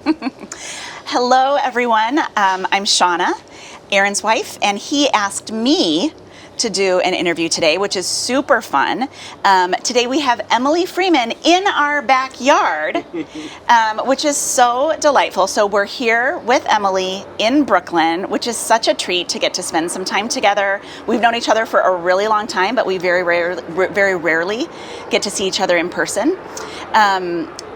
Hello, everyone. I'm Shauna, Aaron's wife, and he asked me to do an interview today, which is super fun. Today we have Emily Freeman in our backyard, which is so delightful. So we're here with Emily in Brooklyn, which is such a treat to get to spend some time together. We've known each other for a really long time, but we very rarely get to see each other in person.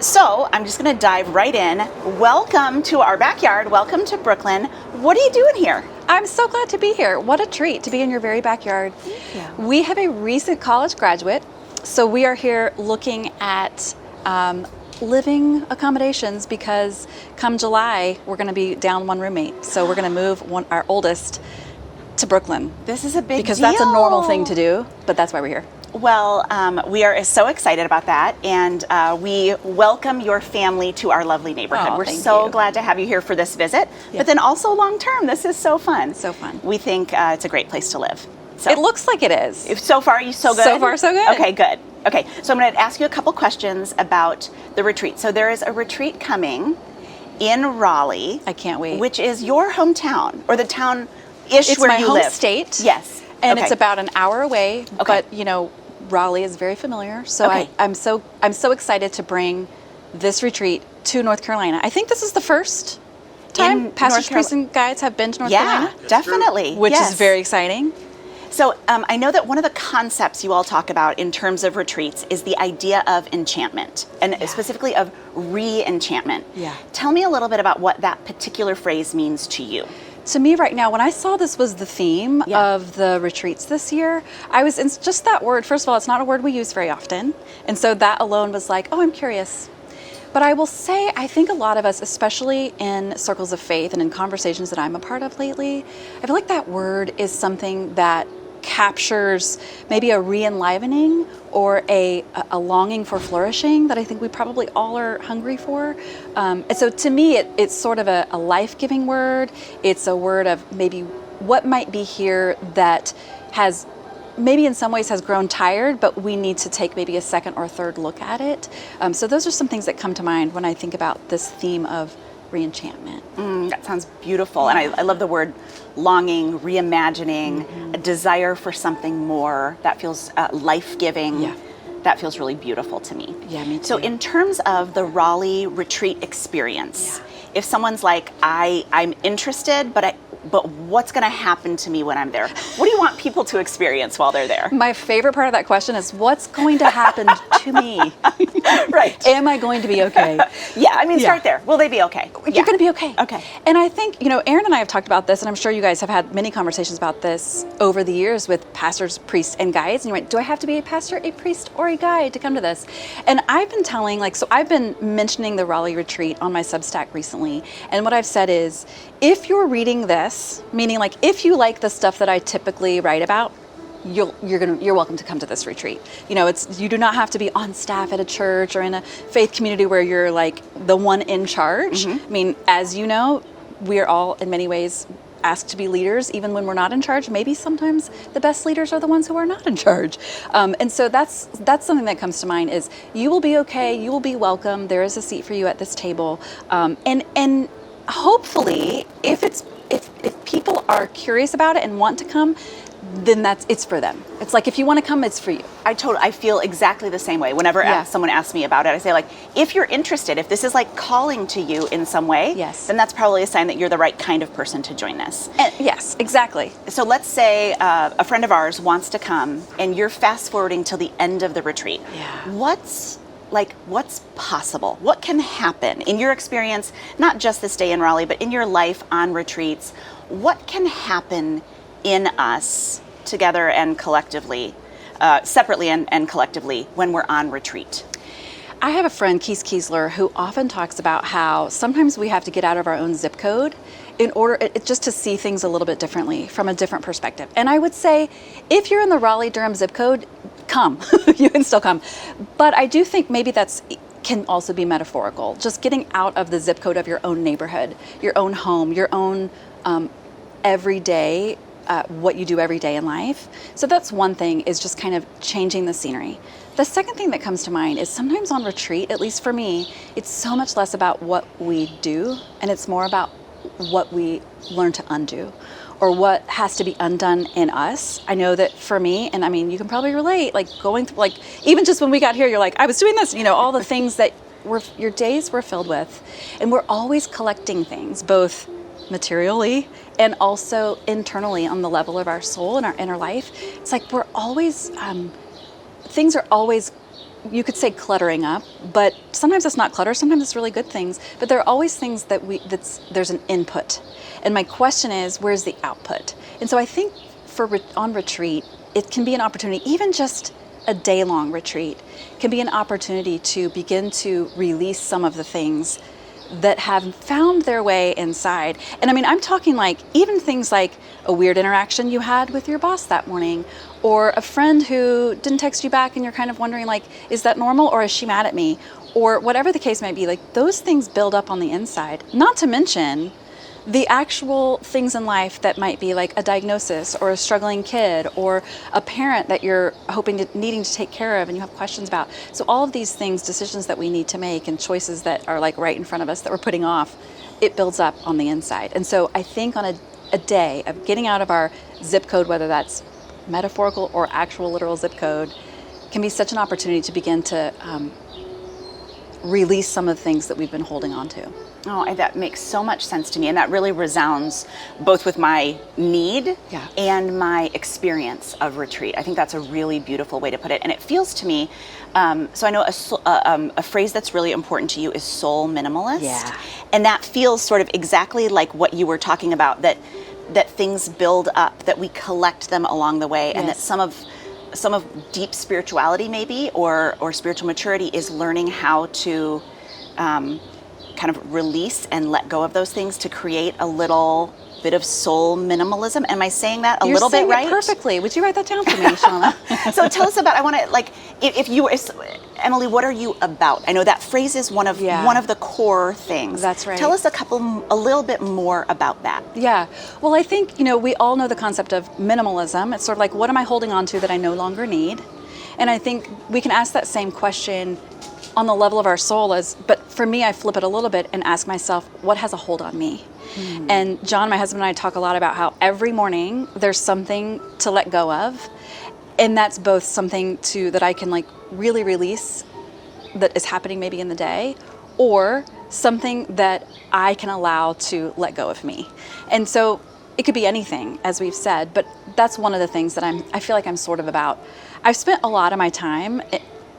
So I'm just going to dive right in. Welcome to our backyard. Welcome to Brooklyn. What are you doing here? I'm so glad to be here. What a treat to be in your very backyard. Thank you. We have a recent college graduate, so we are here looking at living accommodations because come July, we're going to be down one roommate. So we're going to move our oldest to Brooklyn. This is a big because deal. that's a normal thing to do, but that's why we're here. Well, we are so excited about that, and we welcome your family to our lovely neighborhood. Oh, We're thank so you. glad to have you here for this visit, Yeah. but then also long term. This is so fun. So fun. We think it's a great place to live. So, It looks like it is. so far, you so good? So far, so good. Okay, good. Okay, so I'm going to ask you a couple questions about the retreat. So there is a retreat coming in Raleigh. I can't wait. Which is your hometown, or the town-ish It's where my you home live. state. Yes. And Okay. it's about an hour away, Okay. but you know, Raleigh is very familiar. So Okay. I'm so excited to bring this retreat to North Carolina. I think this is the first time In pastors, North priests, and guides have been to North Yeah, Carolina, definitely. which Yes. is very exciting. So I know that one of the concepts you all talk about in terms of retreats is the idea of enchantment, and specifically of re-enchantment. Yeah. Tell me a little bit about what that particular phrase means to you. To me right now, when I saw this was the theme Yeah. of the retreats this year, I was in just that word. First of all, it's not a word we use very often. And so that alone was like, oh, I'm curious. But I will say, I think a lot of us, especially in circles of faith and in conversations that I'm a part of lately, I feel like that word is something that captures maybe a re-enlivening or a longing for flourishing that I think we probably all are hungry for. And so to me, it's sort of a life-giving word. It's a word of maybe what might be here that has maybe in some ways has grown tired, but we need to take maybe a second or third look at it. So those are some things that come to mind when I think about this theme of re-enchantment. That sounds beautiful. And I love the word longing, reimagining, a desire for something more. That feels life-giving. Yeah. That feels really beautiful to me. Yeah, me too. So in terms of the Raleigh retreat experience, if someone's like, I'm interested, but what's going to happen to me when I'm there? What do you want people to experience while they're there? My favorite part of that question is what's going to happen to me? Right. Am I going to be okay? Yeah, I mean, start there. Will they be okay? You're going to be okay. Okay. And I think, Aaron and I have talked about this, and I'm sure you guys have had many conversations about this over the years with pastors, priests, and guides. And you went, do I have to be a pastor, a priest, or a guide to come to this? And I've been I've been mentioning the Raleigh retreat on my Substack recently. And what I've said is, if you're reading this, meaning like if you like the stuff that I typically write about, you're welcome to come to this retreat. You do not have to be on staff at a church or in a faith community where you're like the one in charge. I mean, as you know, we're all in many ways asked to be leaders, even when we're not in charge. Maybe sometimes the best leaders are the ones who are not in charge. And so that's something that comes to mind is you will be okay. You will be welcome. There is a seat for you at this table. And hopefully if people are curious about it and want to come, then it's for them. It's like if you want to come, it's for you. I feel exactly the same way. Whenever someone asks me about it, I say like, if you're interested, if this is like calling to you in some way, then that's probably a sign that you're the right kind of person to join this. Yes, exactly. So let's say a friend of ours wants to come and you're fast forwarding till the end of the retreat. Yeah. What's possible? What can happen in your experience, not just this day in Raleigh, but in your life on retreats? What can happen in us together and collectively, separately and collectively when we're on retreat? I have a friend, Keith Kiesler, who often talks about how sometimes we have to get out of our own zip code in order just to see things a little bit differently from a different perspective. And I would say if you're in the Raleigh-Durham zip code, come. You can still come. But I do think maybe can also be metaphorical. Just getting out of the zip code of your own neighborhood, your own home, your own everyday, what you do every day in life. So that's one thing, is just kind of changing the scenery. The second thing that comes to mind is sometimes on retreat, at least for me, it's so much less about what we do, and it's more about what we learn to undo, or what has to be undone in us. I know that for me, and I mean, you can probably relate, like going through, like even just when we got here, you're like, I was doing this, all the things that your days were filled with. And we're always collecting things, both materially and also internally on the level of our soul and our inner life. It's like we're always, things are always, you could say cluttering up, but sometimes it's not clutter, sometimes it's really good things, but there are always things there's an input. And my question is, where's the output? And so I think on retreat, it can be an opportunity, even just a day-long retreat, can be an opportunity to begin to release some of the things that have found their way inside. And I mean, I'm talking like even things like a weird interaction you had with your boss that morning, or a friend who didn't text you back and you're kind of wondering like, is that normal, or is she mad at me? Or whatever the case might be, like those things build up on the inside. Not to mention the actual things in life that might be like a diagnosis, or a struggling kid, or a parent that you're needing to take care of and you have questions about. So all of these things, decisions that we need to make and choices that are like right in front of us that we're putting off, it builds up on the inside. And so I think on a day of getting out of our zip code, whether that's metaphorical or actual literal zip code, can be such an opportunity to begin to release some of the things that we've been holding on to. Oh, that makes so much sense to me. And that really resounds both with my need and my experience of retreat. I think that's a really beautiful way to put it. And it feels to me, so I know a phrase that's really important to you is soul minimalist. Yeah. And that feels sort of exactly like what you were talking about, that things build up, that we collect them along the way, and that some of deep spirituality maybe, or spiritual maturity is learning how to kind of release and let go of those things to create a little bit of soul minimalism. Am I saying that a little bit right? You're saying it perfectly. Would you write that down for me, Shauna? So tell us about, I want to, like, if you were, Emily, what are you about? I know that phrase is one of the core things. That's right. Tell us a little bit more about that. Yeah. Well, I think, we all know the concept of minimalism. It's sort of like, what am I holding on to that I no longer need? And I think we can ask that same question on the level of our soul, but for me, I flip it a little bit and ask myself, what has a hold on me? And John, my husband, and I talk a lot about how every morning there's something to let go of. And that's both something that I can like really release that is happening maybe in the day, or something that I can allow to let go of me. And so it could be anything, as we've said, but that's one of the things that I feel like I'm sort of about. I've spent a lot of my time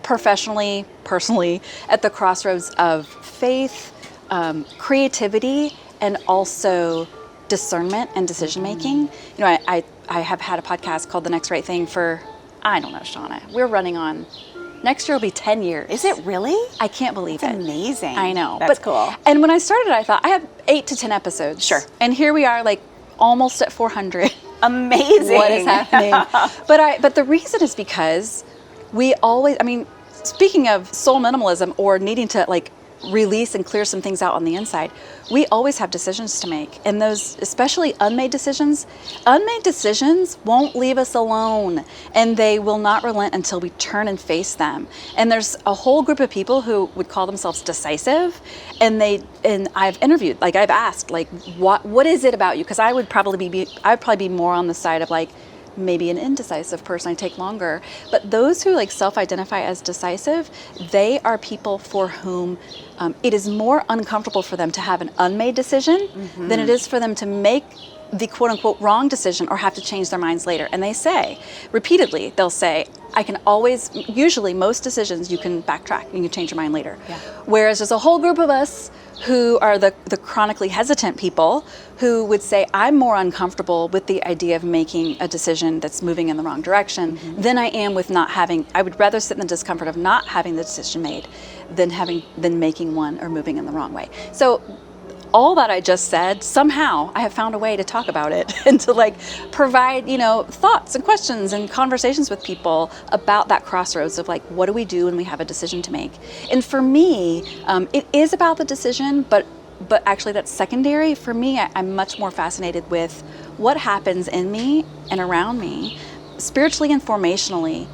professionally, personally, at the crossroads of faith, creativity, and also discernment and decision making. I have had a podcast called The Next Right Thing for, I don't know, Shauna, we're running on, next year will be 10 years. Is it really? I can't believe it. That's amazing. I know. That's cool. And when I started, I thought I have 8 to 10 episodes. Sure. And here we are, like almost at 400. Amazing. What is happening? But the reason is because we always, speaking of soul minimalism or needing to like release and clear some things out on the inside, we always have decisions to make. And those, especially unmade decisions won't leave us alone, and they will not relent until we turn and face them. And there's a whole group of people who would call themselves decisive, and I've interviewed, like I've asked, like, what is it about you? Because I would probably be more on the side of like, maybe an indecisive person, I take longer. But those who like self-identify as decisive, they are people for whom it is more uncomfortable for them to have an unmade decision than it is for them to make the quote unquote wrong decision or have to change their minds later. And they say, repeatedly, they'll say, I can always, usually most decisions you can backtrack and you can change your mind later. Yeah. Whereas there's a whole group of us who are the chronically hesitant people who would say, I'm more uncomfortable with the idea of making a decision that's moving in the wrong direction than I am with not having, I would rather sit in the discomfort of not having the decision made than making one or moving in the wrong way. So all that I just said, somehow I have found a way to talk about it and to like provide, thoughts and questions and conversations with people about that crossroads of like, what do we do when we have a decision to make? And for me, it is about the decision, but actually that's secondary. For me, I'm much more fascinated with what happens in me and around me, spiritually and formationally,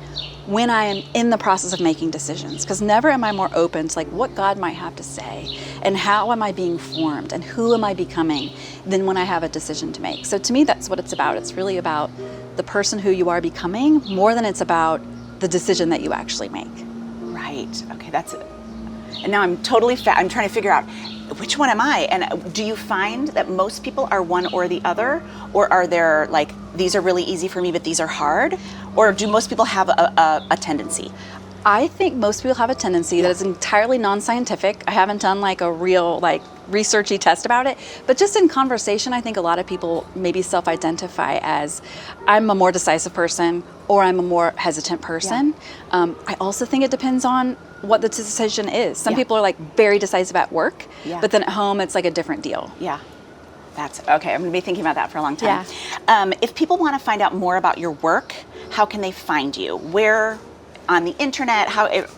when I am in the process of making decisions, because never am I more open to like what God might have to say and how am I being formed and who am I becoming than when I have a decision to make. So to me, that's what it's about. It's really about the person who you are becoming more than it's about the decision that you actually make. Right. Okay, that's it. And now I'm totally I'm trying to figure out which one am I? And do you find that most people are one or the other? Or are there like, these are really easy for me, but these are hard? Or do most people have a tendency? I think most people have a tendency that is entirely non-scientific. I haven't done like a real like researchy test about it, but just in conversation, I think a lot of people maybe self-identify as I'm a more decisive person or I'm a more hesitant person. Yeah. I also think it depends on what the decision is. Some people are like very decisive at work, but then at home it's like a different deal. Yeah. That's okay. I'm going to be thinking about that for a long time. Yeah. If people want to find out more about your work, how can they find you? Where on the internet,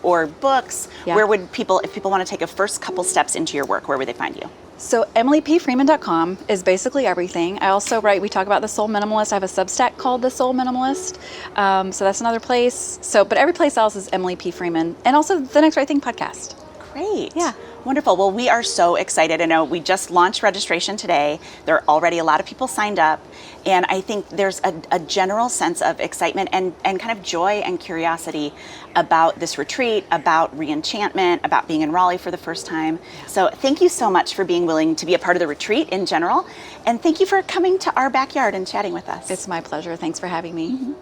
or books? Yeah. Where would people, if people want to take a first couple steps into your work, where would they find you? So emilypfreeman.com is basically everything. I also write, we talk about the Soul Minimalist. I have a Substack called the Soul Minimalist. So that's another place. But every place else is Emily P. Freeman. And also the Next Right Thing podcast. Great. Yeah. Wonderful. Well, we are so excited. I know we just launched registration today. There are already a lot of people signed up. And I think there's a general sense of excitement and kind of joy and curiosity about this retreat, about re-enchantment, about being in Raleigh for the first time. Yeah. So thank you so much for being willing to be a part of the retreat in general. And thank you for coming to our backyard and chatting with us. It's my pleasure. Thanks for having me. Mm-hmm.